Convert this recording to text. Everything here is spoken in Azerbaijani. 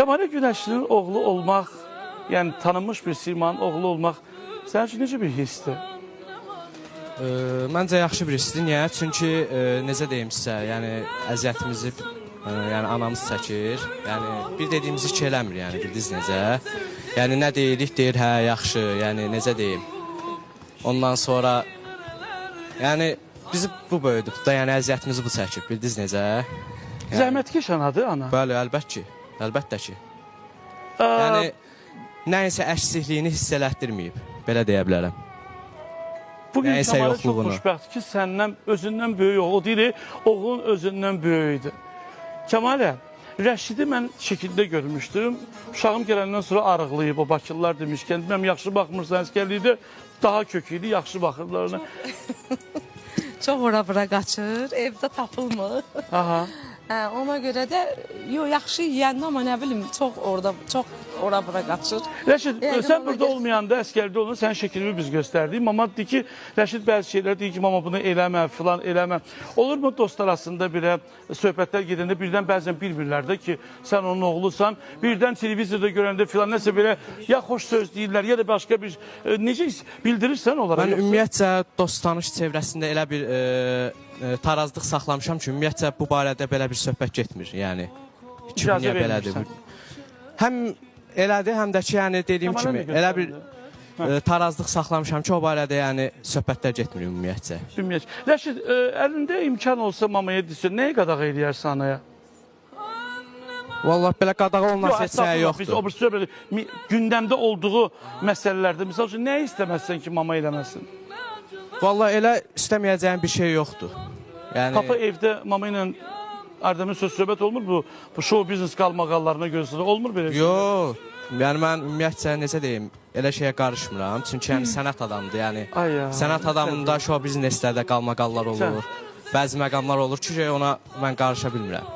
Kəmal Günəşlinin oğlu olmaq, yəni tanınmış bir simanın oğlu olmaq sənin üçün necə bir hissdir? Məncə yaxşı bir hissdir. Niyə? Çünki necə deyim sizə, yəni əziyyətimizi yəni anamız çəkir. Yəni bir dediyimizi iki eləmir, yəni bildiniz necə? Yəni nə deyirik, deyir hə, yaxşı, yəni necə deyim. Ondan sonra yəni bizi bu böyüdüb da, yəni əziyyətimizi bu çəkib, bildiniz necə? Yəni, Zəhmətkeş anadır ana. Bəli, əlbətdə ki. Yəni nəyinsə əksikliyini hiss elətdirməyib, belə deyə bilərəm. Bugün Nəyinsə Kəmal çox yoxluğunu. xoşbəxtdir ki, səndən özündən böyük oğlu deyir, oğlun özündən böyükdür. Kəmalə, Rəşidi mən şəkildə görmüşdüm. Uşağım gələndən sonra arıqlayıb, o bakılılar demişkən, bilməm, yaxşı baxmırsan, əskərlikdə daha köküydü, yaxşı baxırlar ona. Çox ora-bura qaçır, evdə tapılmır. Aha. Ona görə də yaxşı yeyəndə, amma nə bilim, çox ora-bura qaçır. Rəşid, Yəni, sən ona burada görə- olmayanda, əskərdə olun, sənin şəklini biz göstərdik. Mama deyir ki, Rəşid bəzi şeylər deyir ki, mama bunu eləmə, filan eləmə. Olurmu dostlar arasında birə söhbətlər gedəndə birdən bəzən bilmirlər də ki, sən onun oğlusan. Birdən televizorda görəndə filan nəsə belə ya xoş söz deyirlər, ya da başqa bir necə bildirirsən onlara? Mən yoxsa? ümumiyyətcə dost-tanış çevrəsində elə bir tarazlıq saxlamışam ki, ümumiyyətcə bu barədə belə bir söhbət getmir, yəni. İcazə Niyə belədir? Həm elədir, həm də ki, yəni dediyim Kəmalə kimi, nə elə bir göstərir? tarazlıq saxlamışam ki, o barədə yəni söhbətlər getmir ümumiyyətcə. Ümumiyyət. Rəşid, əlində imkan olsa mamaya desən, nəyə qadağ eləyərsən anaya? Vallahi belə qadağa olmasa heç nə Yox, biz o yoxdur. bir söhbət gündəmdə olduğu məsələlərdə, misal üçün, nə istəməzsən ki, mama eləməsin? Vallahi elə istəməyəcəyim bir şey yoxdur. Yəni Papa evdə mama ilə Ardəmin söz-söhbət olmur bu show biznes qalmaqallarına gözlədir, olmur belə şey? yox. Yəni mən ümumiyyətcə necə deyim, elə şeyə qarışmıram. Çünki yəni sənət adamdır, yəni Ay ya. sənət adamında show bizneslərdə qalmaqallar olur. Bəzi məqamlar olur ki, ona mən qarışa bilmirəm.